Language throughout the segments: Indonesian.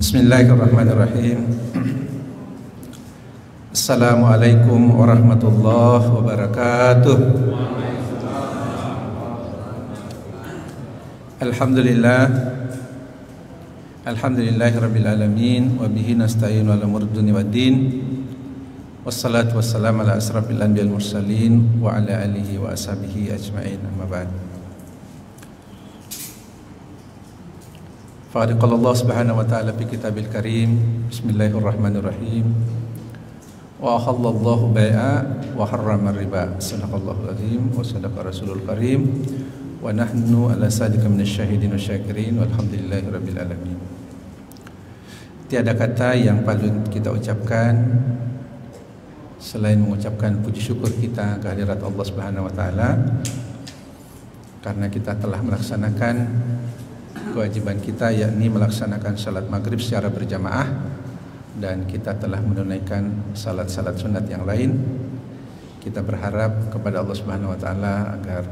Bismillahirrahmanirrahim. Assalamualaikum warahmatullahi wabarakatuh. Alhamdulillah, alhamdulillahirabbil alamin, wa bihi nasta'inu ala umuri dunya waddin. Wassalatu wassalamu ala asrafil anbiya'il mursalin wa ala alihi wa ashabihi ajma'in. Amma ba'd. Faqad qala Allah subhanahu wa ta'ala fi kitabil karim. Bismillahirrahmanirrahim. Wa ahallallahu bai'a wa harrama riba. Sadaqallahul azim wa sadaqa rasulul karim. Wa nahnu ala sadika minasy syahidin wa syakirin walhamdulillahi rabbil alamin. Tiada kata yang patut kita ucapkan selain mengucapkan puji syukur kita kehadirat Allah Subhanahu wa taala karena kita telah melaksanakan kewajiban kita, yakni melaksanakan salat maghrib secara berjamaah, dan kita telah menunaikan salat-salat sunat yang lain. Kita berharap kepada Allah Subhanahu wa taala agar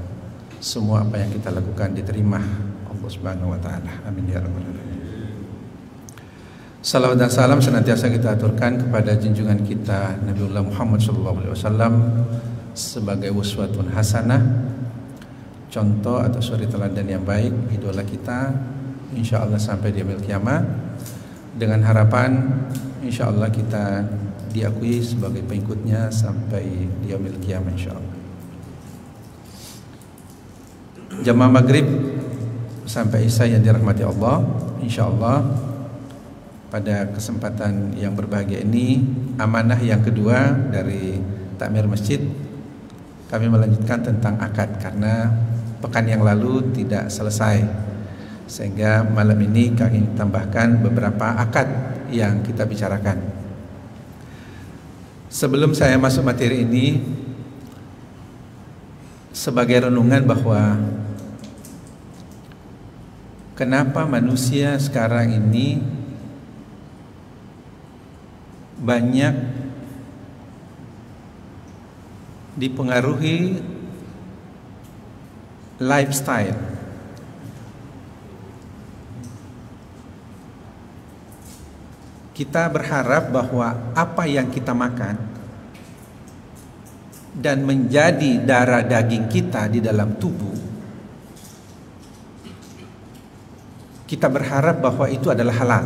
semua apa yang kita lakukan diterima Allah Subhanahu wa taala. Amin ya rabbal alamin. Salawat dan salam senantiasa kita aturkan kepada junjungan kita Nabiullah Muhammad SAW sebagai uswatun hasanah, contoh atau suri teladan yang baik, idola kita insyaallah sampai di yaumil kiamah, dengan harapan insyaallah kita diakui sebagai pengikutnya sampai di yaumil kiamah insyaallah. Jamaah maghrib sampai isya yang dirahmati Allah, insyaallah pada kesempatan yang berbahagia ini, amanah yang kedua dari takmir masjid, kami melanjutkan tentang akad karena pekan yang lalu tidak selesai, sehingga malam ini kami tambahkan beberapa akad yang kita bicarakan. Sebelum saya masuk materi ini, sebagai renungan bahwa kenapa manusia sekarang ini banyak dipengaruhi lifestyle. Kita berharap bahwa apa yang kita makan dan menjadi darah daging kita di dalam tubuh, kita berharap bahwa itu adalah halal.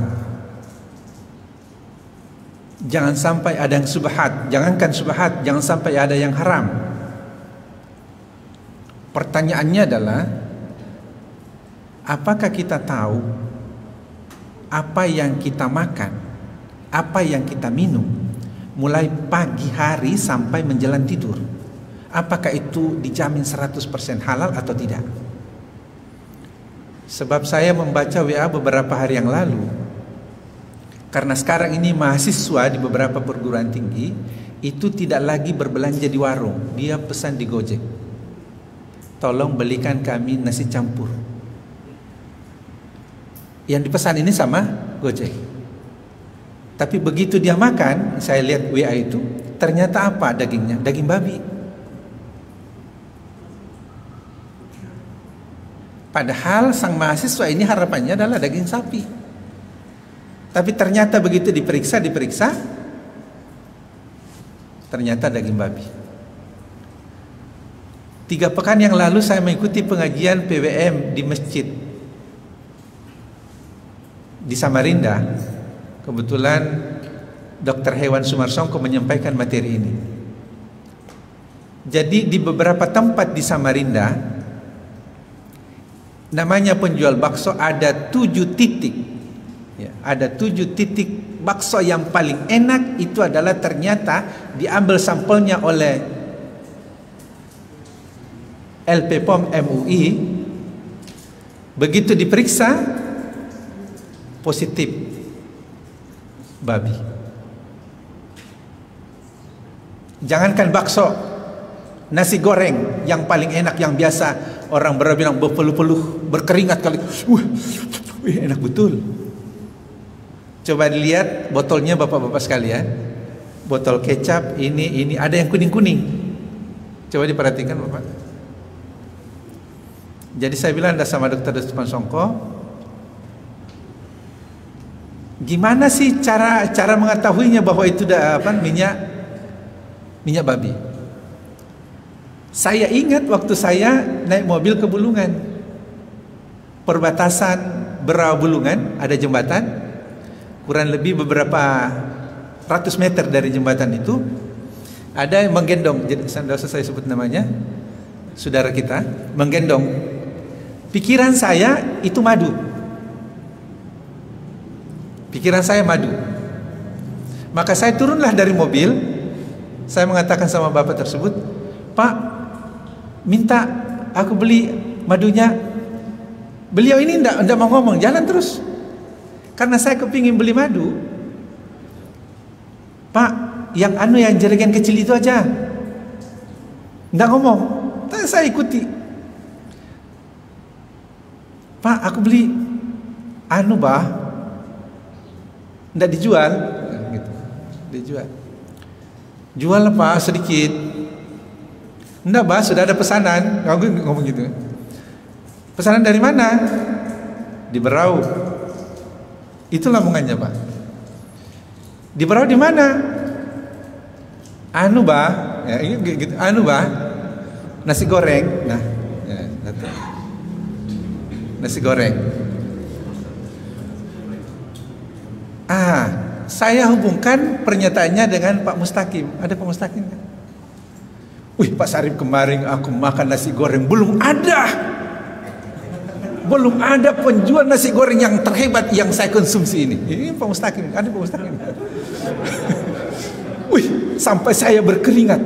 Jangan sampai ada yang subhat, jangankan subhat, jangan sampai ada yang haram. Pertanyaannya adalah, apakah kita tahu apa yang kita makan, apa yang kita minum mulai pagi hari sampai menjelang tidur? Apakah itu dijamin 100% halal atau tidak? Sebab saya membaca WA beberapa hari yang lalu, karena sekarang ini mahasiswa di beberapa perguruan tinggi itu tidak lagi berbelanja di warung, dia pesan di Gojek. Tolong belikan kami nasi campur. Yang dipesan ini sama Gojek. Tapi begitu dia makan, saya lihat WA itu, ternyata apa dagingnya? Daging babi. Padahal sang mahasiswa ini harapannya adalah daging sapi. Tapi ternyata begitu diperiksa, ternyata daging babi. 3 pekan yang lalu saya mengikuti pengajian PWM di masjid di Samarinda. Kebetulan Dr. Hewan Sumarsongko menyampaikan materi ini. Jadi di beberapa tempat di Samarinda, namanya penjual bakso, ada 7 titik. Ya, ada 7 titik bakso yang paling enak itu adalah ternyata diambil sampelnya oleh LP POM MUI. Begitu diperiksa positif babi. Jangankan bakso, nasi goreng yang paling enak, yang biasa orang bilang berpeluh-peluh, berkeringat kali, enak betul. Coba dilihat botolnya bapak-bapak sekalian, botol kecap ini ada yang kuning-kuning. Coba diperhatikan bapak. Jadi saya bilang sama Dr. Sumarsongko, Gimana sih cara mengetahuinya bahwa itu minyak babi? Saya ingat waktu saya naik mobil ke Bulungan, perbatasan Berau Bulungan, ada jembatan, kurang lebih beberapa ratus meter dari jembatan itu ada yang menggendong, jadi tidak usah saya sebut namanya, saudara kita menggendong. Pikiran saya itu madu. Pikiran saya madu. Maka saya turunlah dari mobil. Saya mengatakan sama bapak tersebut, "Pak, minta aku beli madunya." Beliau ini tidak mau ngomong, jalan terus. Karena saya kepingin beli madu. "Pak, yang jerigen kecil itu aja." Tidak ngomong. Saya ikuti. "Pak, aku beli bah." Tidak dijual, gitu. Dijual. Jual apa? Sedikit. Enggak, bah, sudah ada pesanan. Aku ngomong gitu. Pesanan dari mana? Di Berau. Itu lamungannya, Pak. Di Berau di mana? Bah, ya, gitu. Bah, nasi goreng. Nah, ya, nasi goreng. Saya hubungkan pernyataannya dengan Pak Mustaqim. Ada Pak Mustaqim kan? Wih, Pak Sarip, kemarin aku makan nasi goreng, belum ada penjual nasi goreng yang terhebat yang saya konsumsi ini. Ini Pak Mustaqim, ada Pak Mustaqim. Wih, sampai saya berkeringat.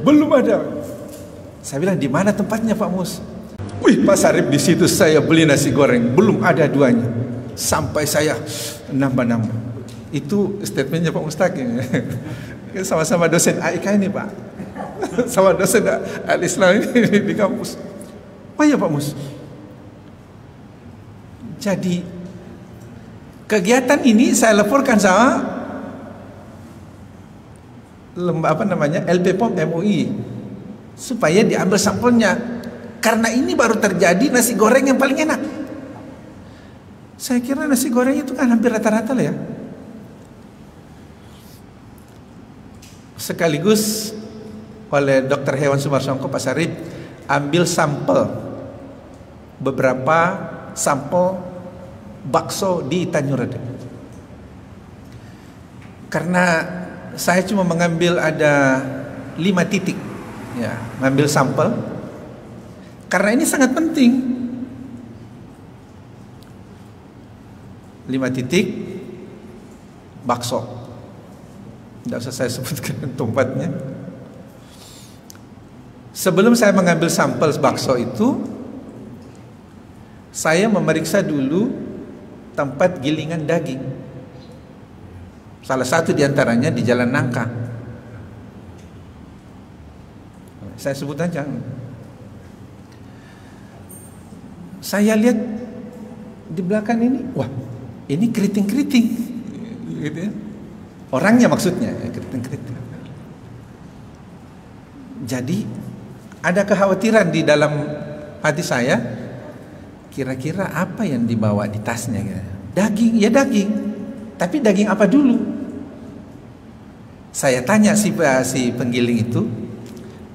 Belum ada. Saya bilang, di mana tempatnya Pak Mus? Wih, Pak Sarip, di situ saya beli nasi goreng, belum ada duanya. Sampai saya nambah. Itu statementnya Pak Mustaqim. Sama-sama dosen AIK ini, Pak. Sama dosen Al-Islam ini di kampus. Oh ya Pak Mus. Jadi kegiatan ini saya laporkan sama LPPOM MUI supaya diambil sampelnya. Karena ini baru terjadi nasi goreng yang paling enak. Saya kira nasi goreng itu kan hampir rata-rata lah ya. Sekaligus oleh Dr. Hewan Sumarsongko, Pak Sarip ambil sampel, beberapa sampel bakso di Tanjurade. Karena saya cuma mengambil ada 5 titik, ya, mengambil sampel. Karena ini sangat penting. 5 titik bakso. Tidak usah saya sebutkan tempatnya. Sebelum saya mengambil sampel bakso itu, saya memeriksa dulu tempat gilingan daging. Salah satu diantaranya di Jalan Nangka. Saya sebut aja. Saya lihat di belakang ini, wah, ini keriting-keriting, gitu ya. Orangnya maksudnya, ya, keriting-keriting. Jadi ada kekhawatiran di dalam hati saya, kira-kira apa yang dibawa di tasnya? Gitu. Daging, ya daging. Tapi daging apa dulu? Saya tanya si penggiling itu,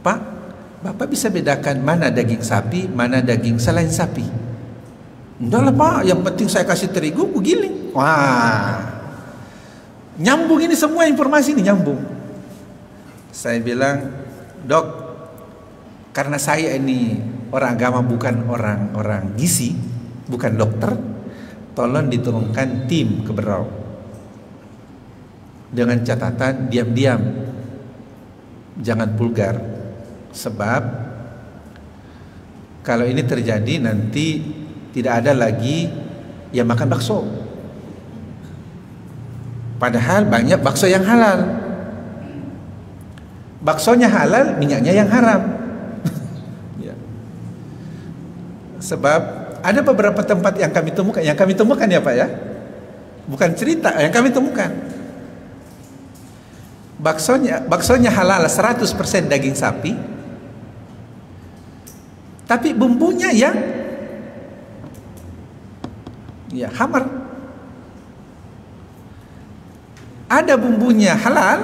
"Pak, Bapak bisa bedakan mana daging sapi, mana daging selain sapi?" "Enggak lah Pak, yang penting saya kasih terigu, aku giling." Wah, nyambung ini semua informasi ini nyambung. Saya bilang, "Dok, karena saya ini orang agama, bukan orang gizi, bukan dokter, tolong diturunkan tim ke Berau. Dengan catatan diam-diam, jangan vulgar. Sebab kalau ini terjadi nanti tidak ada lagi yang makan bakso. Padahal banyak bakso yang halal. Baksonya halal, minyaknya yang haram." Ya. Sebab ada beberapa tempat yang kami temukan ya Pak ya, bukan cerita, yang kami temukan. Baksonya halal 100% daging sapi, tapi bumbunya yang Ya, hamar. Ada bumbunya halal,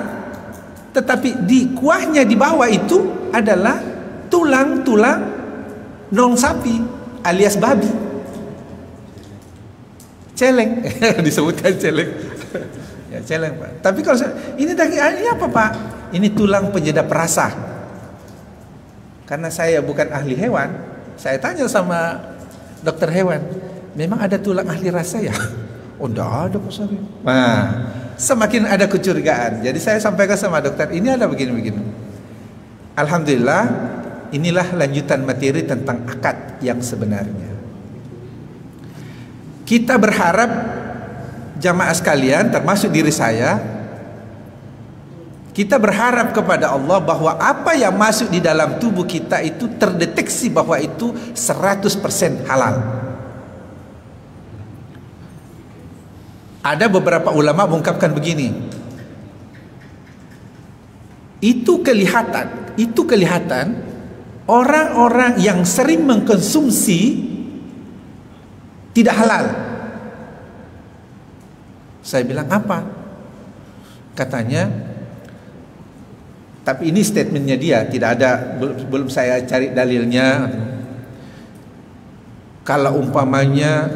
tetapi di kuahnya di bawah itu adalah tulang-tulang non sapi alias babi. Celeng. Disebutkan celeng. Ya, celeng, Pak. Tapi kalau ini daging, ini apa, Pak? Ini tulang penyedap rasa. Karena saya bukan ahli hewan, saya tanya sama dokter hewan, memang ada tulang ahli rasa ya? Oh, enggak ada, Pak Sari. Nah, semakin ada kecurigaan. Jadi saya sampaikan sama dokter, ini ada begini-begini. Alhamdulillah, inilah lanjutan materi tentang akad yang sebenarnya. Kita berharap jamaah sekalian, termasuk diri saya, kita berharap kepada Allah bahwa apa yang masuk di dalam tubuh kita itu terdeteksi bahwa itu 100% halal. Ada beberapa ulama mengungkapkan begini, itu kelihatan orang-orang yang sering mengkonsumsi tidak halal. Saya bilang apa? Katanya, tapi ini statementnya dia, tidak ada, belum saya cari dalilnya. Kalau umpamanya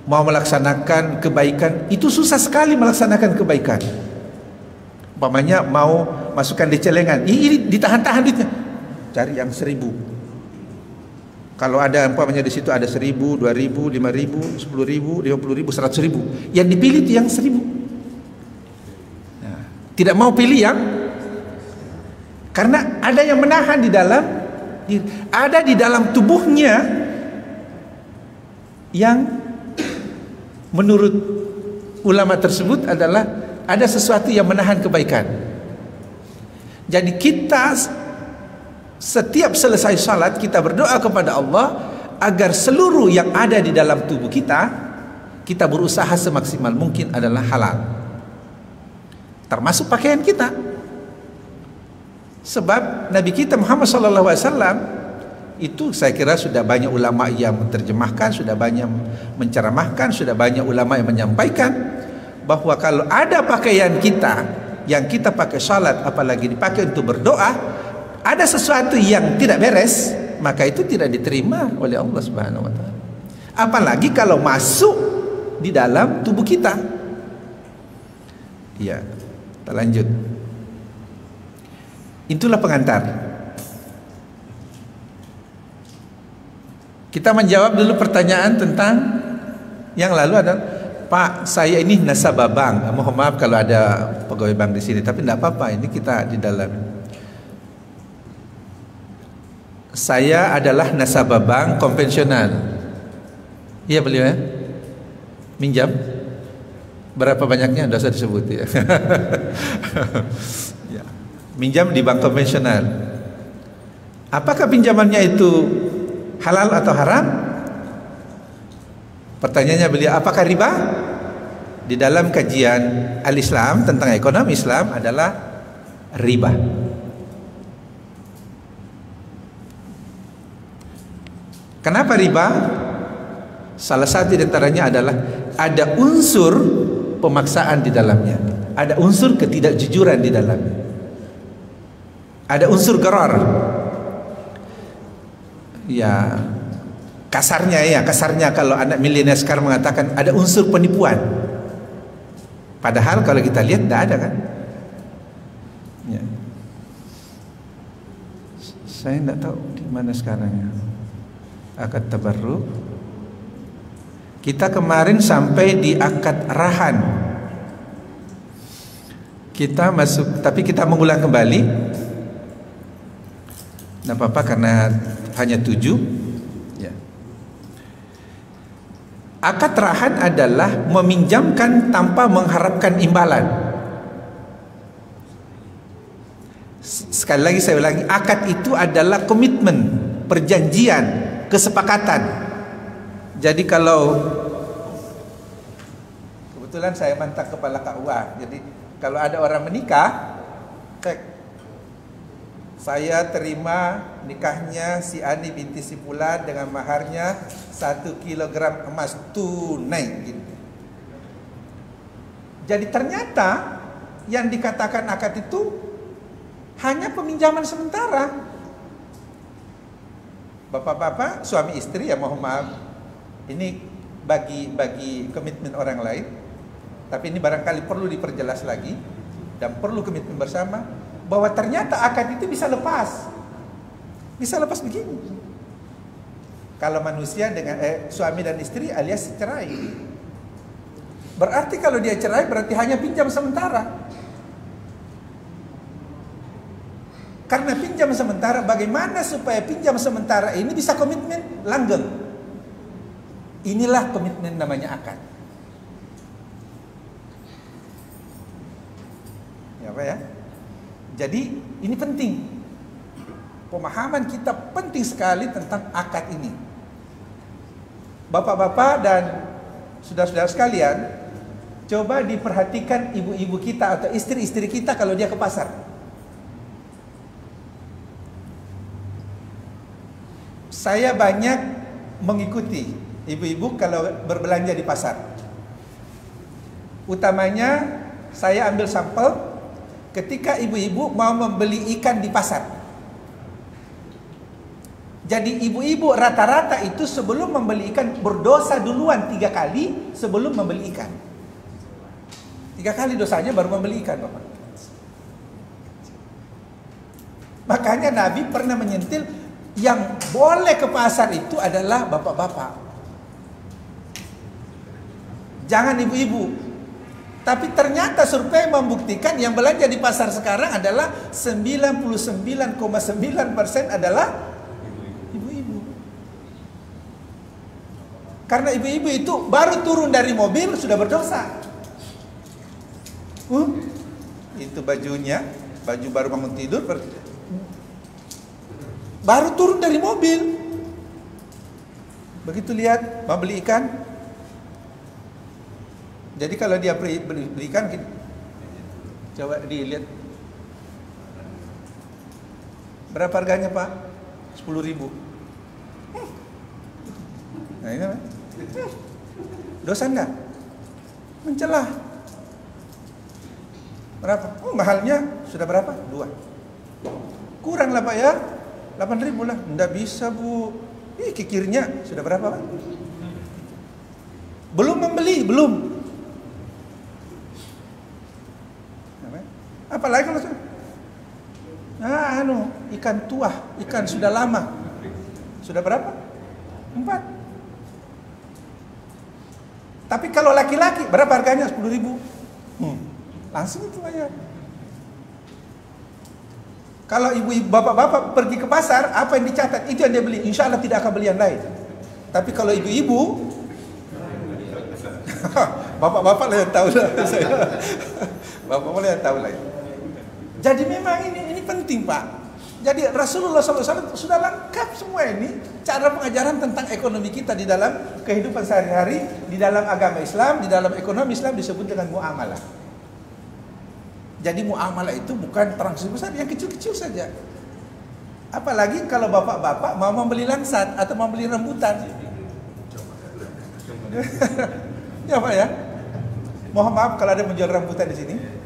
mau melaksanakan kebaikan, itu susah sekali melaksanakan kebaikan. Umpamanya mau masukkan di celengan, ini ditahan-tahan duitnya, cari yang 1.000. Kalau ada umpamanya di situ ada 1.000, 2.000, 5.000, 10.000, 50.000, 100.000. Yang dipilih itu yang 1.000. Nah, tidak mau pilih yang, karena ada yang menahan di dalam diri, ada di dalam tubuhnya yang menurut ulama tersebut adalah ada sesuatu yang menahan kebaikan. Jadi kita setiap selesai salat kita berdoa kepada Allah agar seluruh yang ada di dalam tubuh kita berusaha semaksimal mungkin adalah halal, termasuk pakaian kita. Sebab Nabi kita Muhammad SAW itu saya kira sudah banyak ulama yang menerjemahkan, sudah banyak menceramahkan, sudah banyak ulama yang menyampaikan bahwa kalau ada pakaian kita yang kita pakai salat, apalagi dipakai untuk berdoa, ada sesuatu yang tidak beres, maka itu tidak diterima oleh Allah Subhanahu wa taala. Apalagi kalau masuk di dalam tubuh kita. Ya, kita lanjut. Itulah pengantar. Kita menjawab dulu pertanyaan tentang yang lalu adalah, Pak, saya ini nasabah bank. Mohon maaf kalau ada pegawai bank di sini, tapi tidak apa-apa, ini kita di dalam. Saya adalah nasabah bank konvensional. Iya beliau ya? Minjam? Berapa banyaknya? Tidak usah disebut ya. Ya. Minjam di bank konvensional. Apakah pinjamannya itu halal atau haram? Pertanyaannya beliau, apakah riba? Di dalam kajian Al-Islam tentang ekonomi Islam adalah riba. Kenapa riba? Salah satu di antaranya adalah ada unsur pemaksaan di dalamnya, ada unsur ketidakjujuran di dalamnya, ada unsur gharar. Ya, kasarnya kalau anak milenial sekarang mengatakan ada unsur penipuan. Padahal kalau kita lihat tidak ada kan? Ya. Saya tidak tahu di mana sekarang ya. Akad tabarruk. Kita kemarin sampai di akad rahan. Kita masuk, tapi kita mengulang kembali. Tidak apa-apa karena hanya 7. Ya. Akad rahan adalah meminjamkan tanpa mengharapkan imbalan. Sekali lagi saya ulangi, akad itu adalah komitmen, perjanjian, kesepakatan. Jadi kalau kebetulan saya mantan kepala KUA, jadi kalau ada orang menikah, saya terima nikahnya si Ani binti si Fulan dengan maharnya 1 kilogram emas tunai gitu. Jadi ternyata yang dikatakan akad itu hanya peminjaman sementara. Bapak-bapak, suami istri ya mohon maaf, ini bagi komitmen orang lain. Tapi ini barangkali perlu diperjelas lagi dan perlu komitmen bersama bahwa ternyata akad itu bisa lepas. Bisa lepas begini. Kalau manusia dengan suami dan istri alias cerai. Berarti kalau dia cerai berarti hanya pinjam sementara. Karena pinjam sementara, bagaimana supaya pinjam sementara ini bisa komitmen langgeng? Inilah komitmen namanya akad. Ya Pak ya. Jadi ini penting. Pemahaman kita penting sekali tentang akad ini. Bapak-bapak dan saudara-saudara sekalian, coba diperhatikan ibu-ibu kita atau istri-istri kita kalau dia ke pasar. Saya banyak mengikuti ibu-ibu kalau berbelanja di pasar. Utamanya saya ambil sampel ketika ibu-ibu mau membeli ikan di pasar. Jadi ibu-ibu rata-rata itu sebelum membeli ikan berdosa duluan 3 kali sebelum membeli ikan. 3 kali dosanya baru membeli ikan, Bapak. Makanya Nabi pernah menyentil yang boleh ke pasar itu adalah bapak-bapak. Jangan ibu-ibu. Tapi ternyata survei membuktikan yang belanja di pasar sekarang adalah 99,9% adalah ibu-ibu. Karena ibu-ibu itu baru turun dari mobil sudah berdosa. Itu bajunya, baju baru bangun tidur, baru turun dari mobil. Begitu lihat mau beli ikan. Jadi kalau dia beli ikan, coba dilihat berapa harganya Pak? 10.000. Nah ini dosa enggak? Mencela. Berapa? Oh mahalnya sudah berapa? 2. Kurang lah Pak ya. 8.000 lah. Enggak bisa Bu. Kikirnya sudah berapa Pak? Belum membeli, belum. Apalagi kalau ikan tuah, ikan sudah lama. Sudah berapa? 4. Tapi kalau laki-laki berapa harganya? 10.000. Langsung itu aja. Kalau ibu-ibu, bapak-bapak pergi ke pasar, apa yang dicatat itu yang dia beli. Insya Allah tidak akan beli yang lain. Tapi kalau ibu-ibu, bapak-bapak lah yang tahu lah. Bapak-bapak lah yang tahu lah. Jadi memang ini penting Pak. Jadi Rasulullah SAW sudah lengkap semua ini cara pengajaran tentang ekonomi kita di dalam kehidupan sehari-hari, di dalam agama Islam, di dalam ekonomi Islam disebut dengan muamalah. Jadi muamalah itu bukan transaksi besar, yang kecil-kecil saja. Apalagi kalau bapak-bapak mau membeli langsat atau membeli rambutan. Ya Pak ya. Mohon maaf kalau ada menjual rambutan di sini.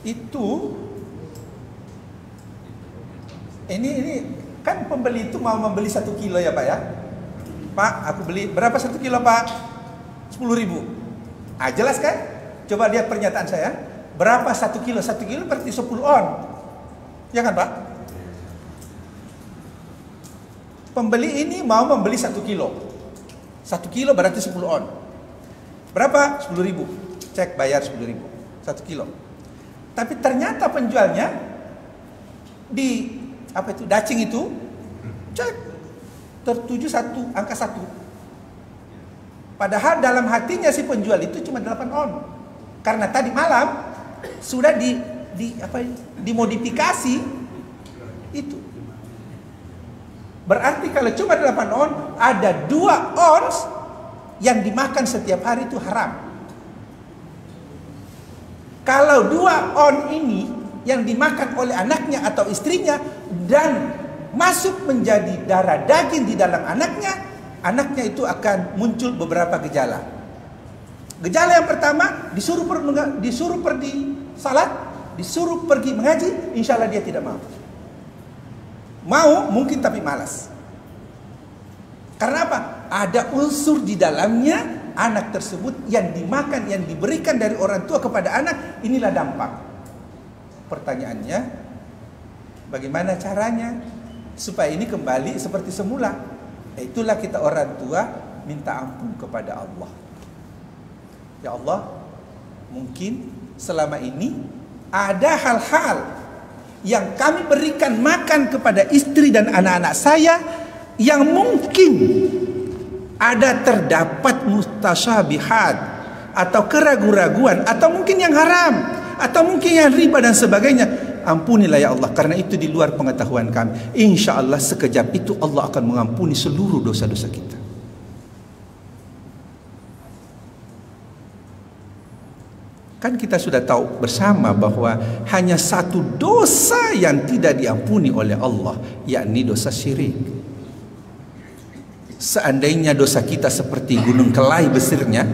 Itu ini kan pembeli itu mau membeli 1 kilo ya Pak ya. Pak, aku beli berapa 1 kilo Pak? 10.000. Jelas kan? Coba lihat pernyataan saya. Berapa 1 kilo? 1 kilo berarti 10 on. Ya kan Pak? Pembeli ini mau membeli 1 kilo. 1 kilo berarti 10 on. Berapa? 10.000. Cek bayar 10.000. 1 kilo. Tapi ternyata penjualnya di dacing itu cek tertuju angka 1. Padahal dalam hatinya si penjual itu cuma 8 on. Karena tadi malam sudah dimodifikasi itu. Berarti kalau cuma 8 on, ada 2 ons yang dimakan setiap hari itu haram. Kalau 2 on ini yang dimakan oleh anaknya atau istrinya dan masuk menjadi darah daging di dalam anaknya itu akan muncul beberapa gejala. Gejala yang pertama, disuruh pergi salat, disuruh pergi mengaji, insya Allah dia tidak mau. Mau mungkin tapi malas. Karena apa? Ada unsur di dalamnya anak tersebut yang dimakan, yang diberikan dari orang tua kepada anak. Inilah dampak. Pertanyaannya, bagaimana caranya supaya ini kembali seperti semula? Itulah kita orang tua minta ampun kepada Allah. Ya Allah, mungkin selama ini ada hal-hal yang kami berikan makan kepada istri dan anak-anak saya yang mungkin ada terdapat mustasyabihat atau keraguan-raguan atau mungkin yang haram atau mungkin yang riba dan sebagainya. Ampunilah ya Allah, karena itu di luar pengetahuan kami. Insya Allah sekejap itu Allah akan mengampuni seluruh dosa-dosa kita. Kan kita sudah tahu bersama bahwa hanya satu dosa yang tidak diampuni oleh Allah, yakni dosa syirik. Seandainya dosa kita seperti gunung Kelai besarnya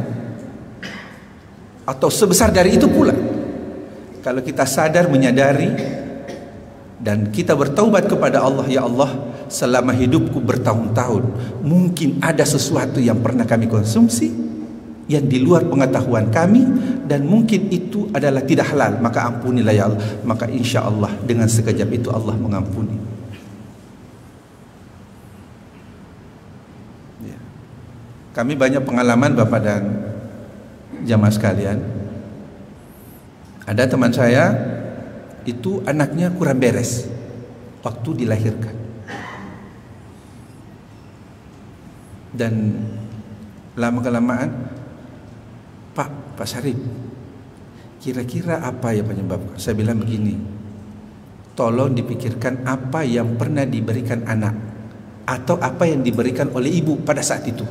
atau sebesar dari itu pula, kalau kita sadar, menyadari dan kita bertaubat kepada Allah, ya Allah, selama hidupku bertahun-tahun mungkin ada sesuatu yang pernah kami konsumsi yang di luar pengetahuan kami dan mungkin itu adalah tidak halal, maka ampunilah ya Allah. Maka insya Allah dengan sekejap itu Allah mengampuni. Ya. Kami banyak pengalaman Bapak dan jamaah sekalian. Ada teman saya itu anaknya kurang beres waktu dilahirkan, dan lama-kelamaan, Pak Syarif, kira-kira apa ya penyebabnya? Saya bilang begini, tolong dipikirkan apa yang pernah diberikan anak atau apa yang diberikan oleh ibu pada saat itu,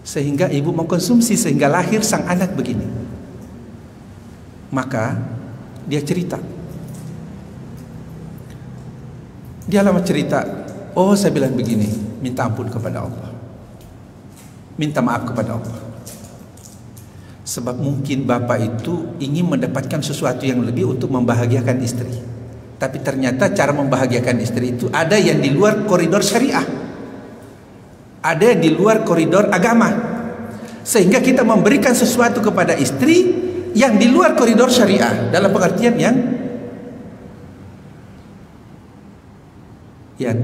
sehingga ibu mengkonsumsi sehingga lahir sang anak begini. Maka dia cerita, dia lama cerita, oh saya bilang begini, minta ampun kepada Allah, minta maaf kepada Allah, sebab mungkin bapak itu ingin mendapatkan sesuatu yang lebih untuk membahagiakan istri, tapi ternyata cara membahagiakan istri itu ada yang di luar koridor syariah, ada yang di luar koridor agama, sehingga kita memberikan sesuatu kepada istri yang di luar koridor syariah dalam pengertian yang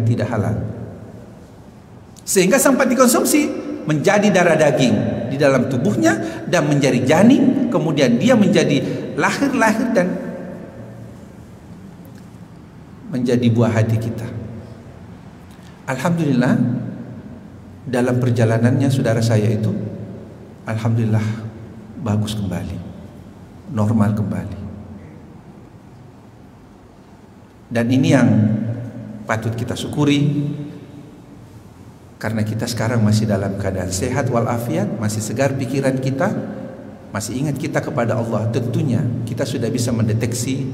tidak halal, sehingga sempat dikonsumsi menjadi darah daging di dalam tubuhnya dan menjadi janin, kemudian dia menjadi lahir dan menjadi buah hati kita. Alhamdulillah dalam perjalanannya saudara saya itu, alhamdulillah bagus kembali, normal kembali. Dan ini yang patut kita syukuri, karena kita sekarang masih dalam keadaan sehat walafiat, masih segar pikiran kita, masih ingat kita kepada Allah. Tentunya kita sudah bisa mendeteksi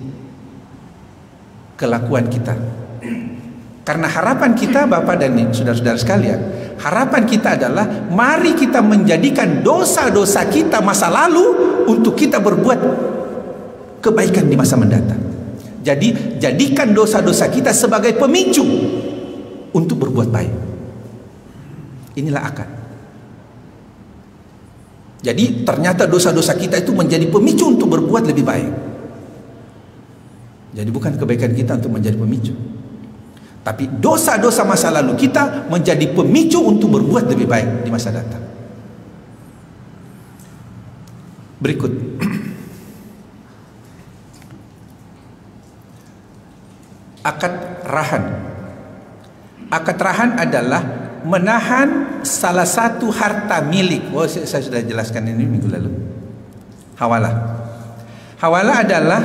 kelakuan kita. Karena harapan kita Bapak dan saudara-saudara sekalian, harapan kita adalah mari kita menjadikan dosa-dosa kita masa lalu untuk kita berbuat kebaikan di masa mendatang. Jadi jadikan dosa-dosa kita sebagai pemicu untuk berbuat baik. Inilah akal. Jadi ternyata dosa-dosa kita itu menjadi pemicu untuk berbuat lebih baik. Jadi bukan kebaikan kita untuk menjadi pemicu, tapi dosa-dosa masa lalu kita menjadi pemicu untuk berbuat lebih baik di masa datang. Berikut, akad rahan. Akad rahan adalah menahan salah satu harta milik. Oh, saya sudah jelaskan ini minggu lalu. Hawalah. Hawalah adalah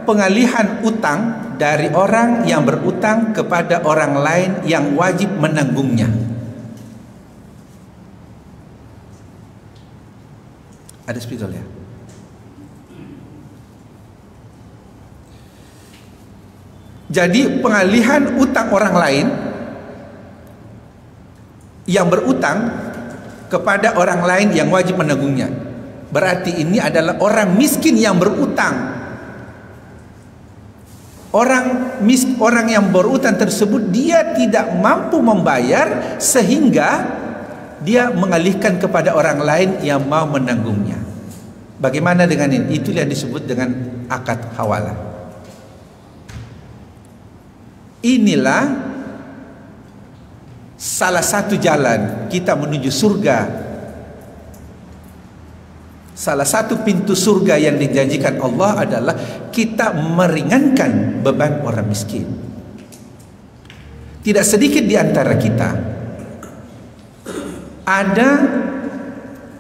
pengalihan utang dari orang yang berutang kepada orang lain yang wajib menanggungnya. Ada spidol ya? Jadi pengalihan utang orang lain yang berutang kepada orang lain yang wajib menanggungnya. Berarti ini adalah orang miskin yang berutang. Orang yang berutang tersebut dia tidak mampu membayar sehingga dia mengalihkan kepada orang lain yang mau menanggungnya. Bagaimana dengan ini? Itu yang disebut dengan akad hawalah. Inilah salah satu jalan kita menuju surga. Salah satu pintu surga yang dijanjikan Allah adalah kita meringankan beban orang miskin. Tidak sedikit di antara kita ada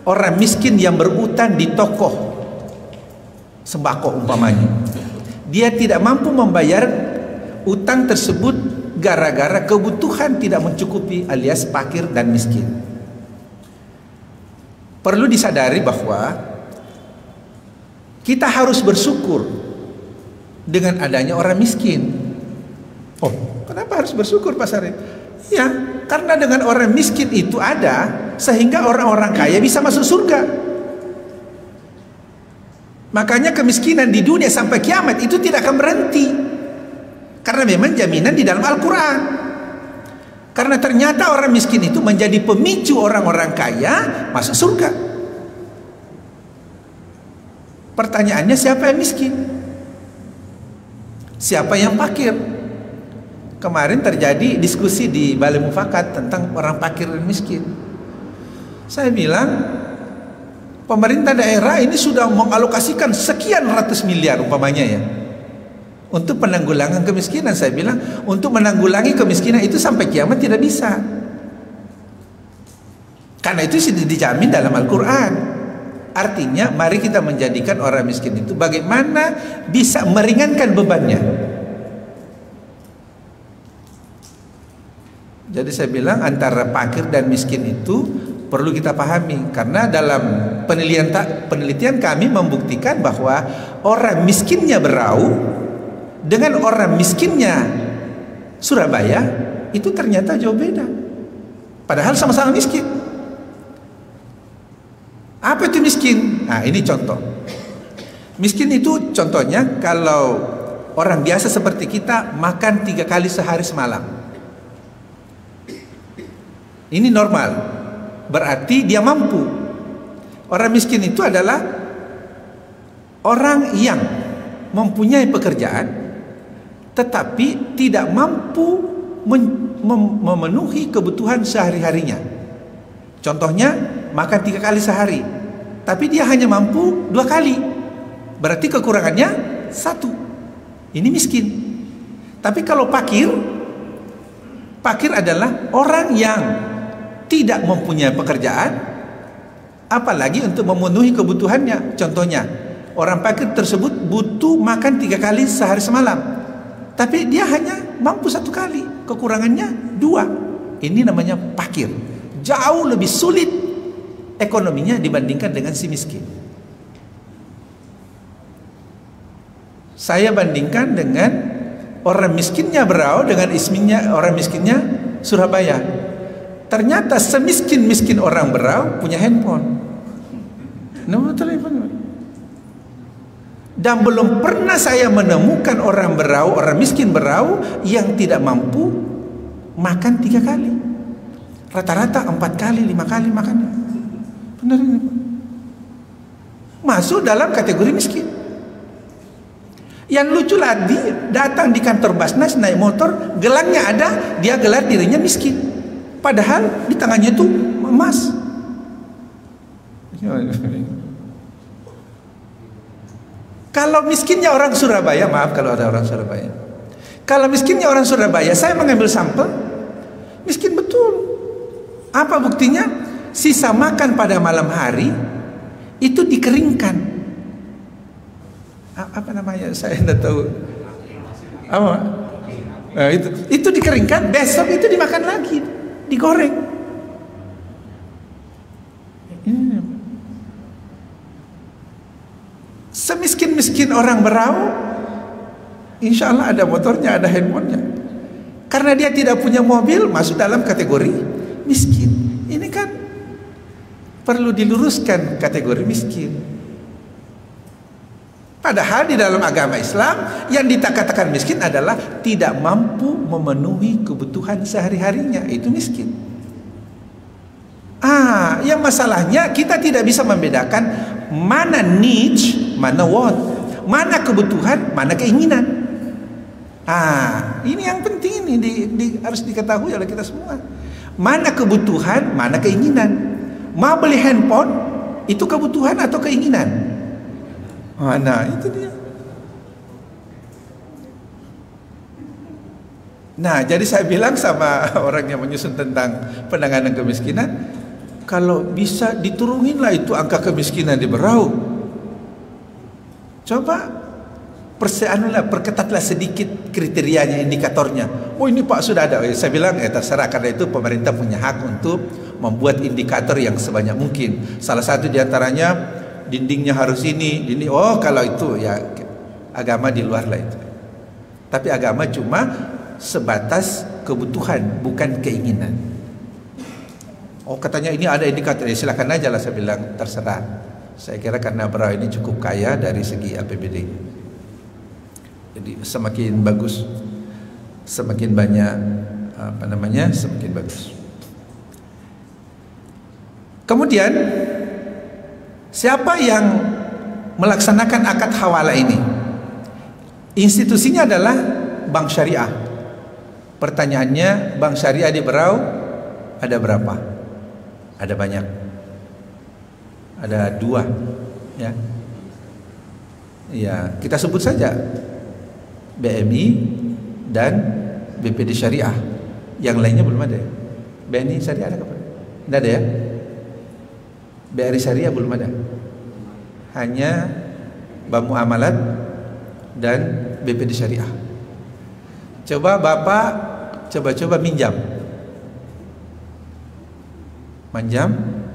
orang miskin yang berutang di toko sembako umpamanya. Dia tidak mampu membayar utang tersebut gara-gara kebutuhan tidak mencukupi alias fakir dan miskin. Perlu disadari bahwa kita harus bersyukur dengan adanya orang miskin. Oh, kenapa harus bersyukur Pak Sarif? Ya, karena dengan orang miskin itu ada sehingga orang-orang kaya bisa masuk surga. Makanya kemiskinan di dunia sampai kiamat itu tidak akan berhenti. Karena memang jaminan di dalam Al-Quran. Karena ternyata orang miskin itu menjadi pemicu orang-orang kaya masuk surga. Pertanyaannya, siapa yang miskin? Siapa yang fakir? Kemarin terjadi diskusi di Balai Mufakat tentang orang fakir dan miskin. Saya bilang, pemerintah daerah ini sudah mengalokasikan sekian ratus miliar umpamanya ya, untuk penanggulangan kemiskinan. Saya bilang, untuk menanggulangi kemiskinan itu sampai kiamat tidak bisa. Karena itu sudah dijamin dalam Al-Quran. Artinya mari kita menjadikan orang miskin itu bagaimana bisa meringankan bebannya. Jadi saya bilang antara fakir dan miskin itu perlu kita pahami. Karena dalam penelitian kami membuktikan bahwa orang miskinnya Berau dengan orang miskinnya Surabaya itu ternyata jauh beda. Padahal sama-sama miskin. Apa itu miskin? Nah, ini contoh. Miskin itu contohnya kalau orang biasa seperti kita makan 3 kali sehari semalam. Ini normal. Berarti dia mampu. Orang miskin itu adalah orang yang mempunyai pekerjaan tetapi tidak mampu memenuhi kebutuhan sehari-harinya. Contohnya makan 3 kali sehari, tapi dia hanya mampu 2 kali. Berarti kekurangannya 1. Ini miskin. Tapi kalau fakir adalah orang yang tidak mempunyai pekerjaan, apalagi untuk memenuhi kebutuhannya. Contohnya, orang fakir tersebut butuh makan 3 kali sehari semalam, tapi dia hanya mampu 1 kali, kekurangannya 2. Ini namanya fakir. Jauh lebih sulit ekonominya dibandingkan dengan si miskin. Saya bandingkan dengan orang miskinnya Berau dengan orang miskinnya Surabaya. Ternyata semiskin-miskin orang Berau punya handphone, nomor telepon. Dan belum pernah saya menemukan orang Berau, orang miskin Berau yang tidak mampu makan 3 kali. Rata-rata 4 kali, 5 kali makannya. Benar ini Pak. Masuk dalam kategori miskin. Yang lucu lagi, datang di kantor Basnas naik motor, gelangnya ada, dia gelar dirinya miskin. Padahal di tangannya itu emas. Kalau miskinnya orang Surabaya, maaf kalau ada orang Surabaya. Kalau miskinnya orang Surabaya, saya mengambil sampel, miskin betul. Apa buktinya? Sisa makan pada malam hari itu dikeringkan. Apa namanya? Saya tidak tahu. Apa? Nah, itu dikeringkan, besok itu dimakan lagi, digoreng. Ini semiskin-miskin orang Berau insya Allah ada motornya, ada handphonenya. Karena dia tidak punya mobil, masuk dalam kategori miskin. Ini kan perlu diluruskan kategori miskin. Padahal di dalam agama Islam yang dikatakan miskin adalah tidak mampu memenuhi kebutuhan sehari-harinya, itu miskin. Yang masalahnya kita tidak bisa membedakan mana needs, mana want, mana kebutuhan, mana keinginan. Ini yang penting ini harus diketahui oleh kita semua. Mana kebutuhan, mana keinginan. Mau beli handphone itu kebutuhan atau keinginan? Nah, itu dia. Nah, jadi saya bilang sama orang yang menyusun tentang penanganan kemiskinan, kalau bisa dituruninlah itu angka kemiskinan di Berau. Coba perketatlah sedikit kriterianya, indikatornya. Oh, ini Pak sudah ada. Saya bilang terserah, karena itu pemerintah punya hak untuk membuat indikator yang sebanyak mungkin. Salah satu diantaranya dindingnya harus ini. Kalau itu ya agama di luar lah itu. Tapi agama cuma sebatas kebutuhan, bukan keinginan. Katanya ini ada indikator, silakan aja lah, saya bilang terserah. Saya kira karena Berau ini cukup kaya dari segi APBD. Jadi semakin bagus, semakin banyak semakin bagus. Kemudian siapa yang melaksanakan akad hawala ini? Institusinya adalah bank syariah. Pertanyaannya, bank syariah di Berau ada berapa? Ada banyak. Ada 2, ya. Ya, kita sebut saja BMI dan BPD Syariah. Yang lainnya belum ada. BNI Syariah ada kapan? Tidak ada ya? BRI Syariah belum ada. Hanya Bank Muamalat dan BPD Syariah. Coba Bapak coba minjam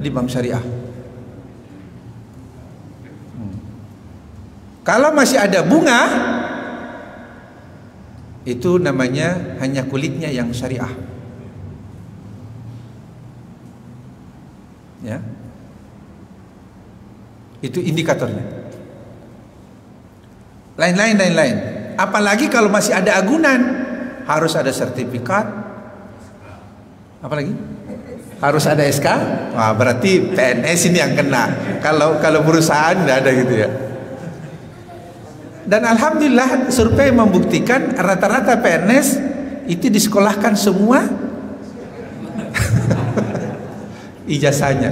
di Bank Syariah. Kalau masih ada bunga, itu namanya hanya kulitnya yang syariah. Ya. Itu indikatornya. Lain-lain. Apalagi kalau masih ada agunan, harus ada sertifikat. Apalagi? Harus ada SK. Berarti PNS ini yang kena. Kalau perusahaan tidak ada gitu ya. Dan alhamdulillah survei membuktikan rata-rata PNS itu disekolahkan semua ijazahnya.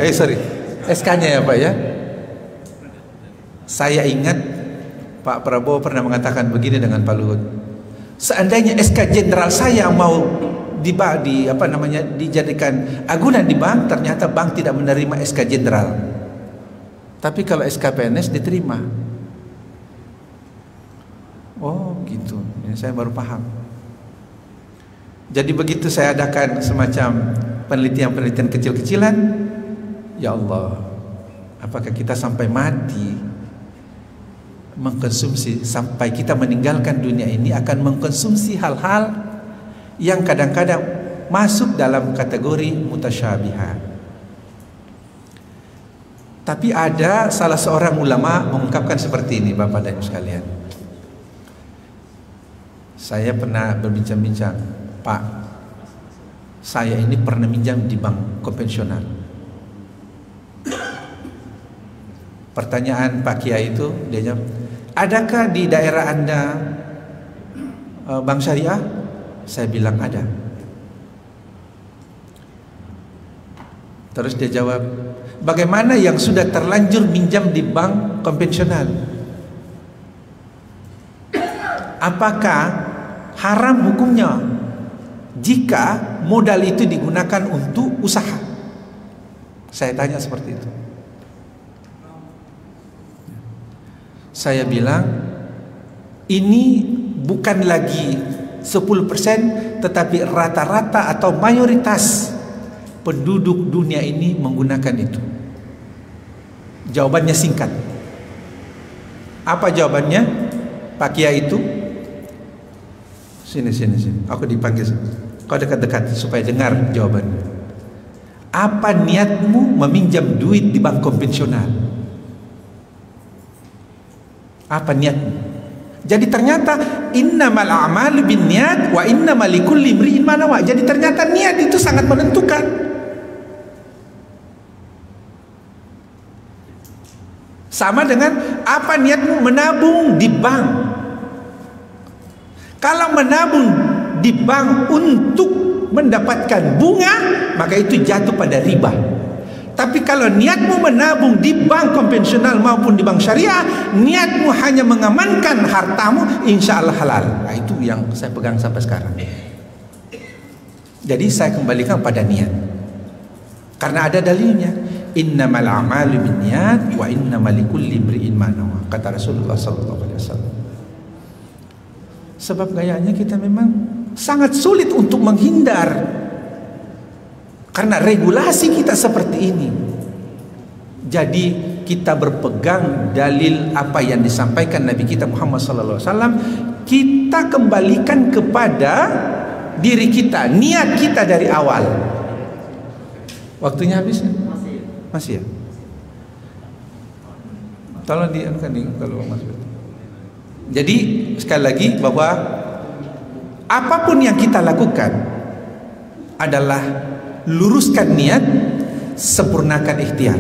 SK-nya ya Pak ya. Saya ingat Pak Prabowo pernah mengatakan begini dengan Pak Luhut. Seandainya SK jenderal saya mau dijadikan agunan di bank, ternyata bank tidak menerima SK jenderal. Tapi kalau SK PNS diterima. Oh gitu, ini saya baru paham. Jadi begitu saya adakan semacam penelitian-penelitian kecil-kecilan, ya Allah, apakah kita sampai mati mengkonsumsi, sampai kita meninggalkan dunia ini akan mengkonsumsi hal-hal yang kadang-kadang masuk dalam kategori mutasyabihat. Tapi ada salah seorang ulama mengungkapkan seperti ini, Bapak dan Ibu sekalian. Saya pernah berbincang-bincang, Pak, saya ini pernah minjam di bank konvensional. Pertanyaan Pak Kiai itu, dia jawab, adakah di daerah Anda bank syariah? Saya bilang ada. Terus dia jawab, bagaimana yang sudah terlanjur minjam di bank konvensional? Apakah haram hukumnya jika modal itu digunakan untuk usaha? Saya tanya seperti itu. Saya bilang, ini bukan lagi 10%, tetapi rata-rata atau mayoritas penduduk dunia ini menggunakan itu. Jawabannya singkat. Apa jawabannya Pak Kiai itu? Sini. Aku dipanggil. Kau dekat-dekat supaya dengar jawabannya. Apa niatmu meminjam duit di bank konvensional? Apa niatmu? Jadi ternyata innamal a'malu binniyat wa innamal likulli imri'in ma nawa. Jadi ternyata niat itu sangat menentukan. Sama dengan apa niatmu menabung di bank. Kalau menabung di bank untuk mendapatkan bunga, maka itu jatuh pada riba. Tapi kalau niatmu menabung di bank konvensional maupun di bank syariah, niatmu hanya mengamankan hartamu, insya Allah halal. Nah, itu yang saya pegang sampai sekarang. Jadi saya kembalikan pada niat, karena ada dalilnya. Innamal a'malu binniyat wa innamal likulli imri'in ma nawa, kata Rasulullah sallallahu alaihi wasallam. Sebab gayanya kita memang sangat sulit untuk menghindar, karena regulasi kita seperti ini. Jadi kita berpegang dalil apa yang disampaikan Nabi kita Muhammad sallallahu alaihi wasallam, kita kembalikan kepada diri kita, niat kita dari awal. Waktunya habis ya? Masih ya? Tolong diangkat nih kalau masih. Jadi sekali lagi bahwa apapun yang kita lakukan adalah luruskan niat, sempurnakan ikhtiar.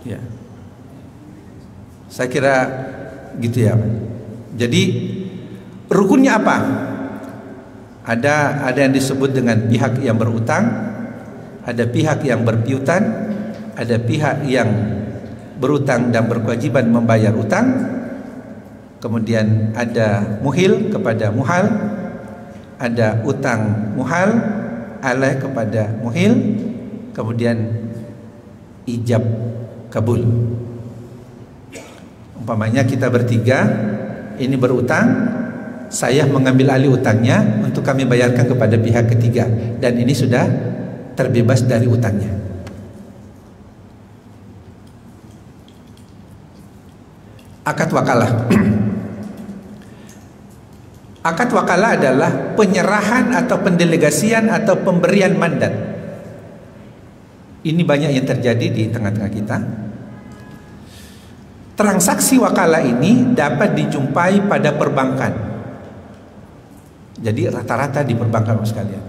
Ya, saya kira gitu ya. Jadi rukunnya apa? Ada yang disebut dengan pihak yang berutang, ada pihak yang berpiutang, ada pihak yang berutang dan berkewajiban membayar utang, kemudian ada muhil kepada muhal, ada utang muhal alai kepada muhil, kemudian ijab kabul. Umpamanya kita bertiga ini berutang, saya mengambil alih utangnya untuk kami bayarkan kepada pihak ketiga, dan ini sudah terbebas dari utangnya. Akad wakalah. Akad wakalah adalah penyerahan atau pendelegasian atau pemberian mandat. Ini banyak yang terjadi di tengah-tengah kita. Transaksi wakalah ini dapat dijumpai pada perbankan. Jadi rata-rata di perbankan sekalian.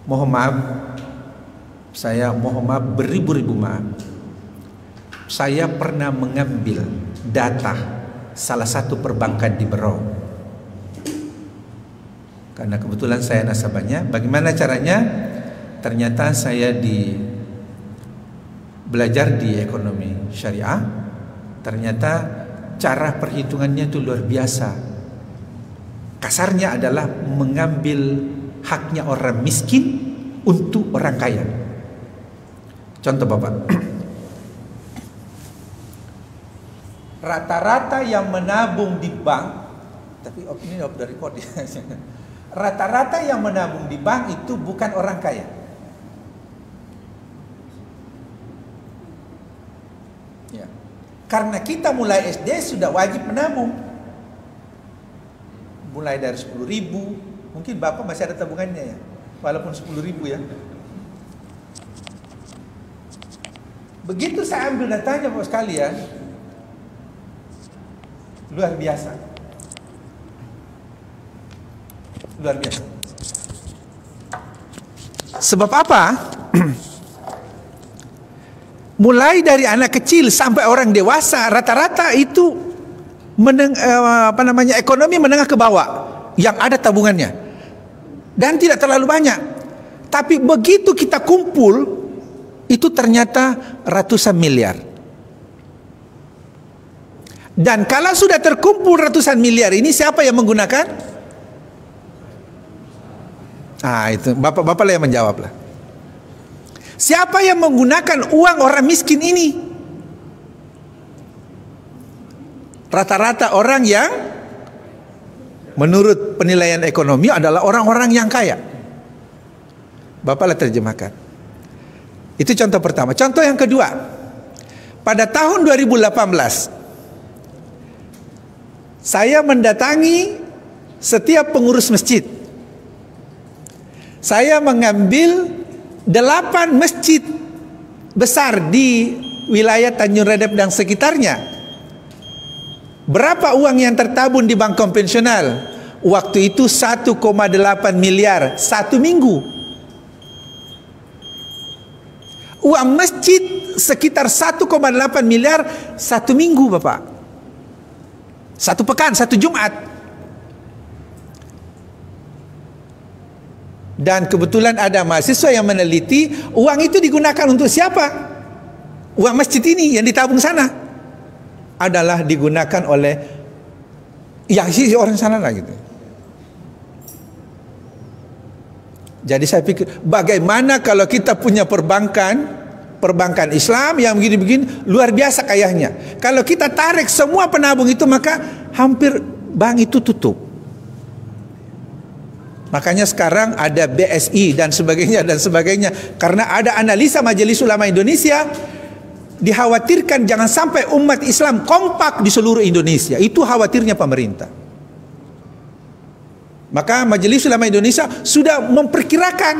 Mohon maaf, saya mohon maaf beribu-ribu maaf. Saya pernah mengambil data salah satu perbankan di Berau, karena kebetulan saya nasabahnya. Bagaimana caranya? Ternyata saya belajar di ekonomi syariah. Ternyata cara perhitungannya itu luar biasa. Kasarnya adalah mengambil haknya orang miskin untuk orang kaya. Contoh Bapak, rata-rata yang menabung di bank, tapi ini udah record ya. Rata-rata yang menabung di bank itu bukan orang kaya. Ya. Karena kita mulai SD sudah wajib menabung. Mulai dari 10.000, mungkin Bapak masih ada tabungannya ya, walaupun 10.000 ya. Begitu saya ambil datanya Bapak sekalian, luar biasa. Luar biasa. Sebab apa? Mulai dari anak kecil sampai orang dewasa, rata-rata itu ekonomi menengah ke bawah yang ada tabungannya, dan tidak terlalu banyak. Tapi begitu kita kumpul, itu ternyata ratusan miliar. Dan kalau sudah terkumpul ratusan miliar ini, siapa yang menggunakan? Itu bapak-bapak lah yang menjawab lah. Siapa yang menggunakan uang orang miskin ini? Rata-rata orang yang menurut penilaian ekonomi adalah orang-orang yang kaya. Bapaklah terjemahkan. Itu contoh pertama. Contoh yang kedua, pada tahun 2018 saya mendatangi setiap pengurus masjid. Saya mengambil 8 masjid besar di wilayah Tanjung Redep dan sekitarnya. Berapa uang yang tertabung di bank konvensional? Waktu itu 1,8 miliar 1 minggu. Uang masjid sekitar 1,8 miliar 1 minggu, Bapak. 1 pekan, 1 Jumat. Dan kebetulan ada mahasiswa yang meneliti, uang itu digunakan untuk siapa? Uang masjid ini yang ditabung sana adalah digunakan oleh yang si orang sana lah gitu. Jadi saya pikir, bagaimana kalau kita punya perbankan Islam yang begini-begini, luar biasa kayanya. Kalau kita tarik semua penabung itu, maka hampir bank itu tutup. Makanya sekarang ada BSI dan sebagainya. Karena ada analisa Majelis Ulama Indonesia, dikhawatirkan jangan sampai umat Islam kompak di seluruh Indonesia. Itu khawatirnya pemerintah. Maka Majelis Ulama Indonesia sudah memperkirakan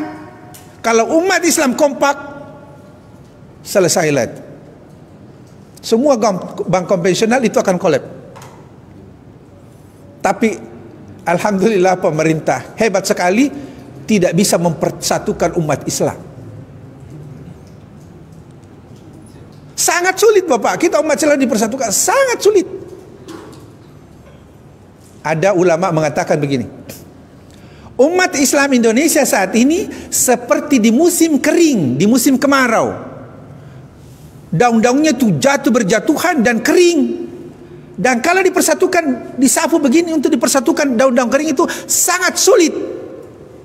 kalau umat Islam kompak, selesailah. Semua bank konvensional itu akan kolap. Tapi alhamdulillah pemerintah hebat sekali, tidak bisa mempersatukan umat Islam. Sangat sulit, Bapak. Kita umat Islam dipersatukan sangat sulit. Ada ulama mengatakan begini, umat Islam Indonesia saat ini seperti di musim kering, di musim kemarau. Daun-daunnya itu jatuh berjatuhan dan kering. Dan kalau dipersatukan, disapu begini untuk dipersatukan daun-daun kering itu sangat sulit.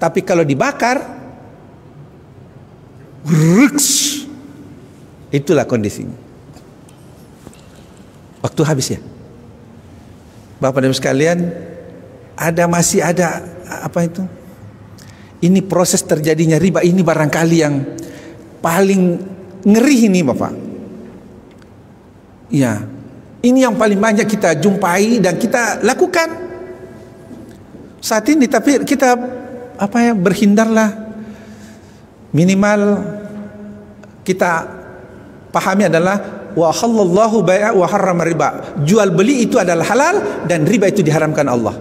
Tapi kalau dibakar, ruks. Itulah kondisinya. Waktu habis ya, Bapak dan Ibu sekalian. Masih ada apa itu? Ini proses terjadinya riba ini barangkali yang paling ngeri ini, Bapak. Ya, ini yang paling banyak kita jumpai dan kita lakukan saat ini. Tapi kita berhindarlah, minimal kita pahami adalah wa halallahu bai'a wa harrama riba. Jual beli itu adalah halal dan riba itu diharamkan Allah.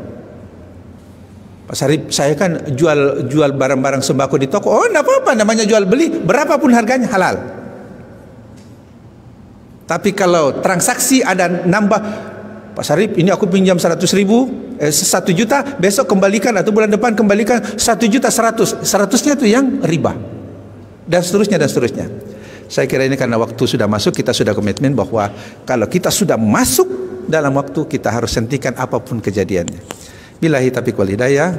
Pak Sarip, saya kan jual barang-barang sembako di toko. Oh, enggak apa-apa, namanya jual beli, berapapun harganya halal. Tapi kalau transaksi ada nambah, Pak Sarip, ini aku pinjam 100.000, 1 juta, besok kembalikan atau bulan depan kembalikan 1.100.000. 100-nya itu yang riba. Dan seterusnya dan seterusnya. Saya kira ini karena waktu sudah masuk, kita sudah komitmen bahwa kalau kita sudah masuk dalam waktu, kita harus hentikan apapun kejadiannya. Billahi taufiq wal hidayah.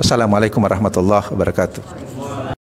Wassalamualaikum warahmatullahi wabarakatuh.